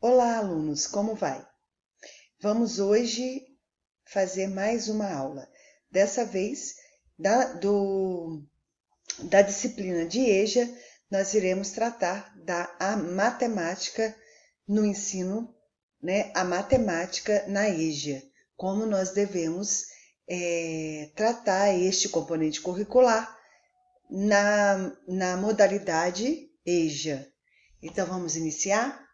Olá, alunos, como vai? Vamos hoje fazer mais uma aula. Dessa vez, da disciplina de EJA, nós iremos tratar da matemática no ensino, né? A matemática na EJA. Como nós devemos tratar este componente curricular na modalidade EJA. Então, vamos iniciar?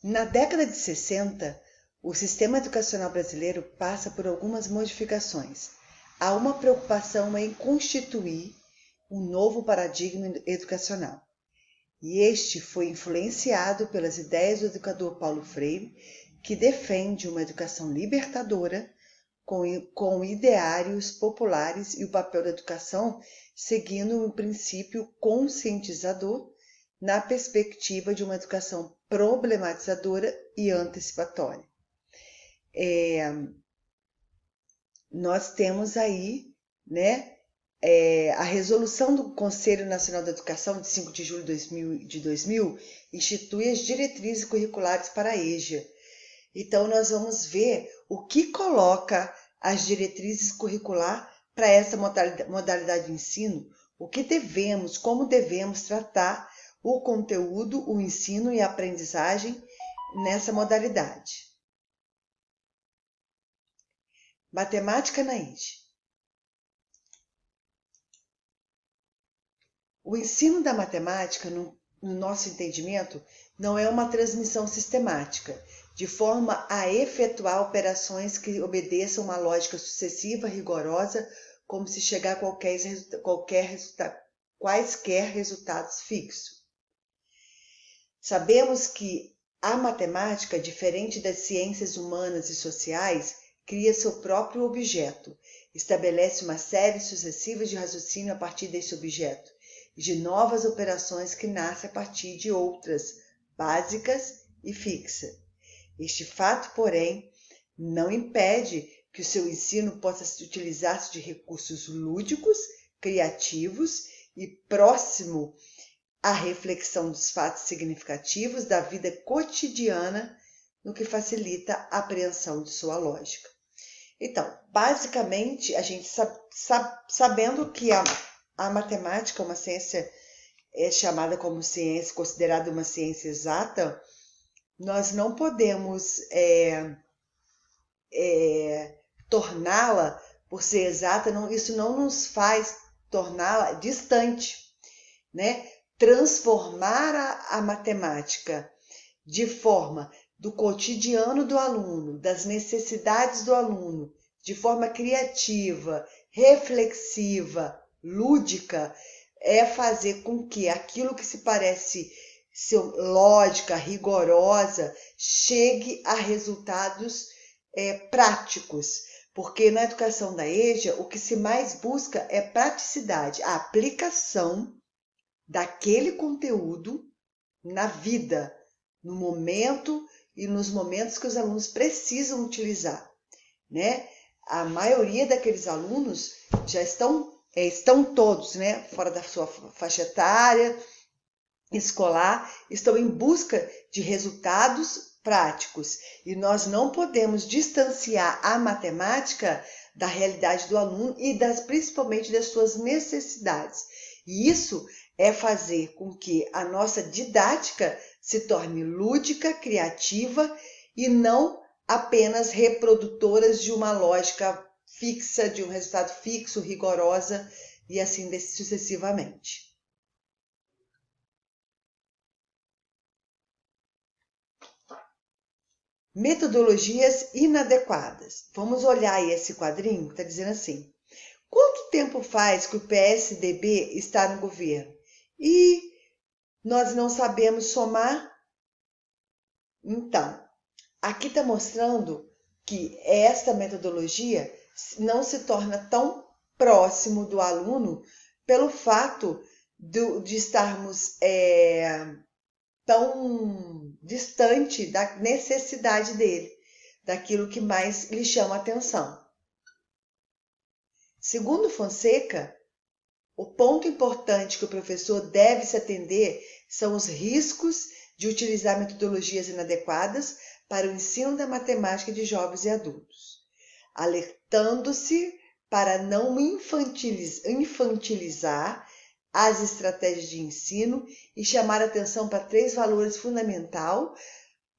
Na década de 60, o sistema educacional brasileiro passa por algumas modificações. Há uma preocupação em constituir um novo paradigma educacional. E este foi influenciado pelas ideias do educador Paulo Freire, que defende uma educação libertadora, com ideários populares e o papel da educação seguindo um princípio conscientizador na perspectiva de uma educação problematizadora e antecipatória. Nós temos aí, a resolução do Conselho Nacional da Educação de 5 de julho de 2000 institui as diretrizes curriculares para a EJA. Então, nós vamos ver o que coloca as diretrizes curriculares para essa modalidade de ensino, como devemos tratar o conteúdo, o ensino e a aprendizagem nessa modalidade. Matemática na EJA. O ensino da matemática, no nosso entendimento, não é uma transmissão sistemática, de forma a efetuar operações que obedeçam uma lógica sucessiva, rigorosa, como se chegar a quaisquer resultados fixos. Sabemos que a matemática, diferente das ciências humanas e sociais, cria seu próprio objeto, estabelece uma série sucessiva de raciocínio a partir desse objeto, e de novas operações que nascem a partir de outras, básicas e fixas. Este fato, porém, não impede que o seu ensino possa utilizar-se de recursos lúdicos, criativos e próximo à reflexão dos fatos significativos da vida cotidiana, no que facilita a apreensão de sua lógica. Então, basicamente, a gente sabendo que a matemática é uma ciência chamada como ciência, considerada uma ciência exata, nós não podemos torná-la, por ser exata, isso não nos faz torná-la distante, né? Transformar a matemática de forma do cotidiano do aluno, das necessidades do aluno, de forma criativa, reflexiva, lúdica, é fazer com que aquilo que se parece ser lógica, rigorosa, chegue a resultados práticos. Porque na educação da EJA, o que se mais busca é praticidade, a aplicação daquele conteúdo na vida, no momento e nos momentos que os alunos precisam utilizar, né? A maioria daqueles alunos já estão todos, né, fora da sua faixa etária escolar, estão em busca de resultados práticos, e nós não podemos distanciar a matemática da realidade do aluno e principalmente das suas necessidades. E isso é fazer com que a nossa didática se torne lúdica, criativa e não apenas reprodutoras de uma lógica fixa, de um resultado fixo, rigorosa e assim sucessivamente. Metodologias inadequadas. Vamos olhar aí esse quadrinho que está dizendo assim: quanto tempo faz que o PSDB está no governo? E nós não sabemos somar? Então, aqui está mostrando que esta metodologia não se torna tão próximo do aluno pelo fato de estarmos tão distante da necessidade dele, daquilo que mais lhe chama a atenção. Segundo Fonseca, O ponto importante que o professor deve se atender são os riscos de utilizar metodologias inadequadas para o ensino da matemática de jovens e adultos, alertando-se para não infantilizar as estratégias de ensino e chamar atenção para 3 valores fundamentais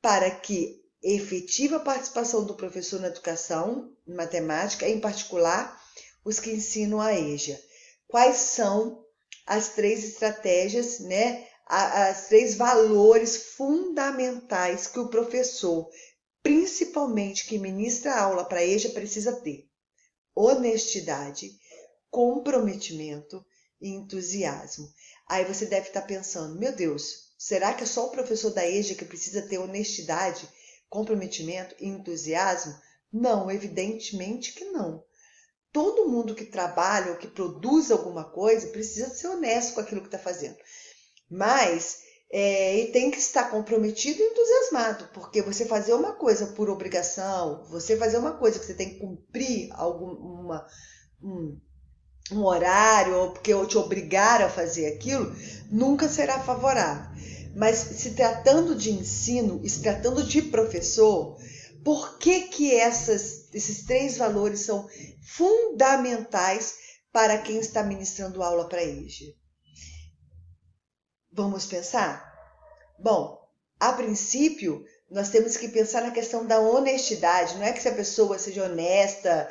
para que efetiva participação do professor na educação em matemática, em particular os que ensinam a EJA. Quais são as 3 estratégias, né? As 3 valores fundamentais que o professor, principalmente que ministra a aula para a EJA, precisa ter: honestidade, comprometimento e entusiasmo. Aí você deve estar pensando, meu Deus, será que é só o professor da EJA que precisa ter honestidade, comprometimento e entusiasmo? Não, evidentemente que não. Todo mundo que trabalha ou que produz alguma coisa precisa ser honesto com aquilo que está fazendo. Mas e tem que estar comprometido e entusiasmado, porque você fazer uma coisa por obrigação, você fazer uma coisa que você tem que cumprir um horário, ou porque te obrigar a fazer aquilo, nunca será favorável. Mas se tratando de ensino, se tratando de professor, por que esses 3 valores são fundamentais para quem está ministrando aula para a EJA? Vamos pensar? Bom, a princípio, nós temos que pensar na questão da honestidade. Não é que se a pessoa seja honesta,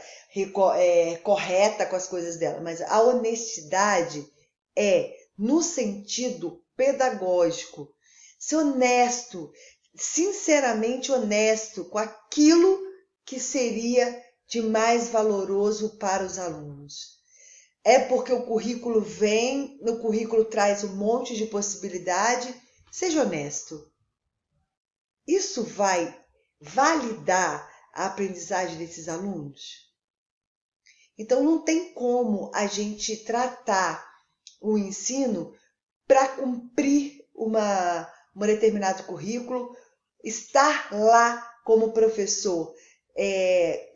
correta com as coisas dela, mas a honestidade é no sentido pedagógico. Ser honesto, sinceramente honesto com aquilo que seria de mais valoroso para os alunos. É porque o currículo no currículo traz um monte de possibilidade. Seja honesto. Isso vai validar a aprendizagem desses alunos? Então, não tem como a gente tratar o ensino para cumprir um determinado currículo, estar lá como professor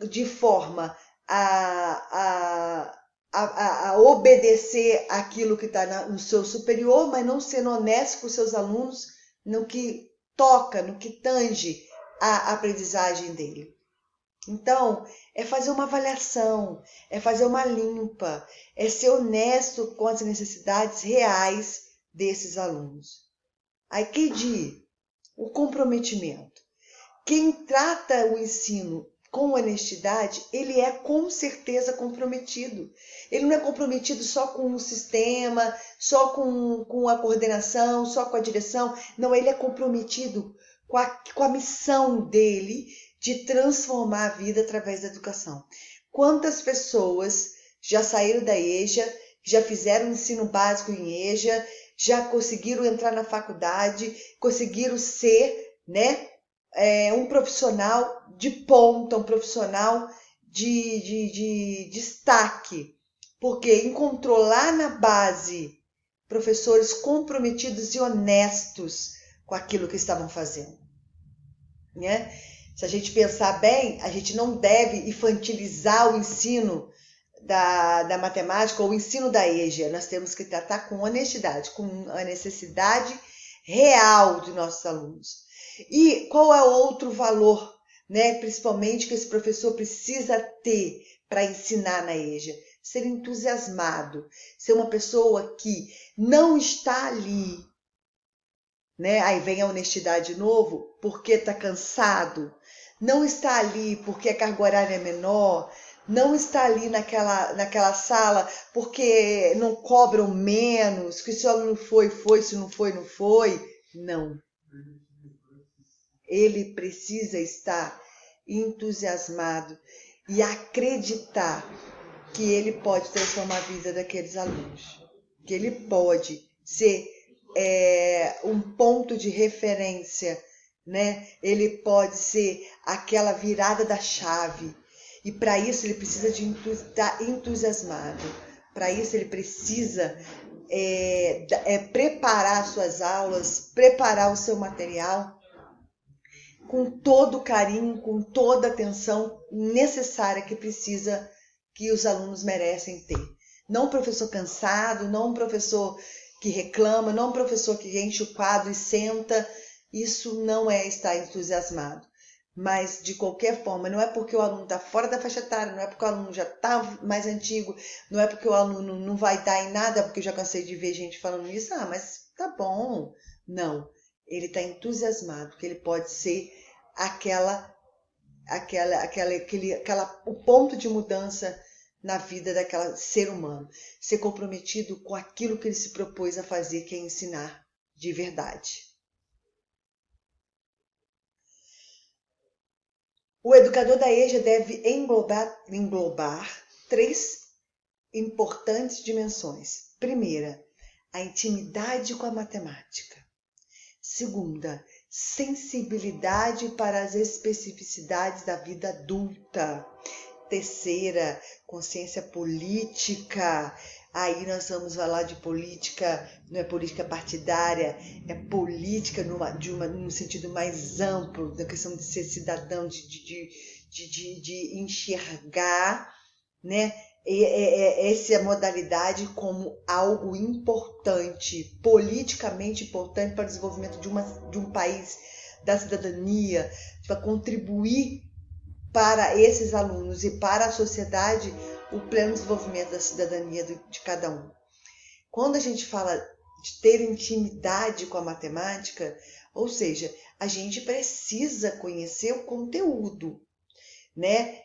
de forma a obedecer aquilo que está no seu superior, mas não sendo honesto com os seus alunos no que toca, no que tange a aprendizagem dele. Então, é fazer uma avaliação, é fazer uma limpa, é ser honesto com as necessidades reais desses alunos. Aí que diz o comprometimento. Quem trata o ensino com honestidade, ele é com certeza comprometido. Ele não é comprometido só com o sistema, só com a coordenação, só com a direção. Não, ele é comprometido com a missão dele de transformar a vida através da educação. Quantas pessoas já saíram da EJA, já fizeram ensino básico em EJA, já conseguiram entrar na faculdade, conseguiram ser, um profissional de ponta, um profissional de destaque, porque encontrou lá na base professores comprometidos e honestos com aquilo que estavam fazendo, né? Se a gente pensar bem, a gente não deve infantilizar o ensino da matemática ou o ensino da EJA. Nós temos que tratar com honestidade, com a necessidade real de nossos alunos. E qual é o outro valor, principalmente que esse professor precisa ter para ensinar na EJA? Ser entusiasmado, ser uma pessoa que não está ali, aí vem a honestidade de novo, porque está cansado, não está ali porque a carga horária é menor, não está ali naquela sala porque não cobram menos, que se o aluno foi, se não foi, não foi. Não. Ele precisa estar entusiasmado e acreditar que ele pode transformar a vida daqueles alunos, que ele pode ser um ponto de referência, Ele pode ser aquela virada da chave. E para isso ele precisa de estar entusiasmado. Para isso ele precisa preparar suas aulas, preparar o seu material com todo o carinho, com toda a atenção necessária que os alunos merecem ter. Não um professor cansado, não um professor que reclama, não um professor que enche o quadro e senta. Isso não é estar entusiasmado. Mas, de qualquer forma, não é porque o aluno está fora da faixa etária, não é porque o aluno já está mais antigo, não é porque o aluno não vai dar em nada, porque eu já cansei de ver gente falando isso, mas tá bom. Não, ele está entusiasmado, porque ele pode ser o ponto de mudança na vida daquele ser humano. Ser comprometido com aquilo que ele se propôs a fazer, que é ensinar de verdade. O educador da EJA deve englobar 3 importantes dimensões. Primeira, a intimidade com a matemática. Segunda, sensibilidade para as especificidades da vida adulta. Terceira, consciência política. Aí nós vamos falar de política, não é política partidária, é política num sentido mais amplo, da questão de ser cidadão, de enxergar, né, essa modalidade como algo importante, politicamente importante para o desenvolvimento de um país, da cidadania, para contribuir para esses alunos e para a sociedade o pleno desenvolvimento da cidadania de cada um. Quando a gente fala de ter intimidade com a matemática, ou seja, a gente precisa conhecer o conteúdo, né?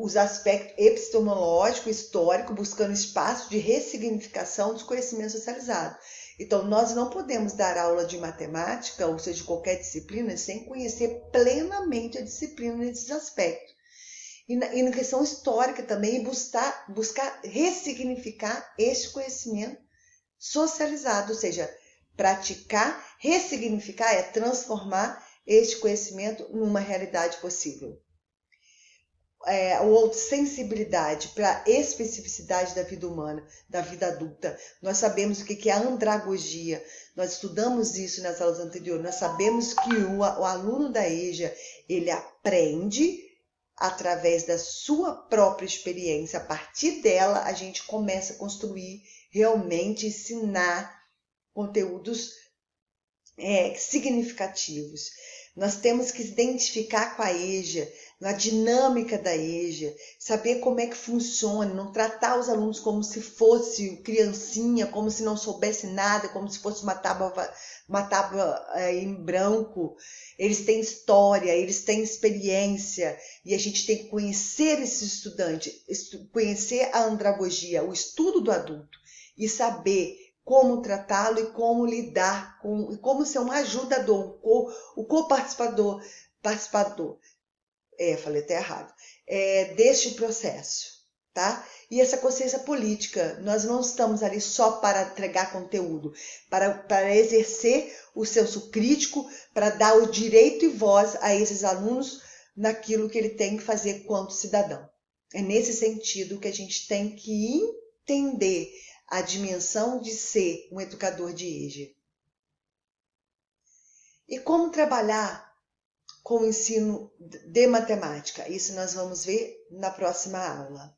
Os aspectos epistemológico, histórico, buscando espaço de ressignificação dos conhecimentos socializados. Então, nós não podemos dar aula de matemática, ou seja, de qualquer disciplina, sem conhecer plenamente a disciplina nesses aspectos. E na questão histórica também, buscar ressignificar esse conhecimento socializado, ou seja, praticar, ressignificar é transformar este conhecimento numa realidade possível. Ou sensibilidade para a especificidade da vida humana, da vida adulta. Nós sabemos o que é a andragogia, nós estudamos isso nas aulas anteriores, nós sabemos que o aluno da EJA, ele aprende através da sua própria experiência. A partir dela, a gente começa a construir, realmente ensinar conteúdos significativos. Nós temos que se identificar com a EJA, na dinâmica da EJA, saber como é que funciona, não tratar os alunos como se fosse criancinha, como se não soubesse nada, como se fosse uma tábua em branco. Eles têm história, eles têm experiência, e a gente tem que conhecer esse estudante, conhecer a andragogia, o estudo do adulto, e saber como tratá-lo e como lidar com, e como ser um ajudador, o co-participador, falei até errado, deste processo, tá? E essa consciência política, nós não estamos ali só para entregar conteúdo, para exercer o senso crítico, para dar o direito e voz a esses alunos naquilo que ele tem que fazer quanto cidadão. É nesse sentido que a gente tem que entender a dimensão de ser um educador de EJA. E como trabalhar com o ensino de matemática? Isso nós vamos ver na próxima aula.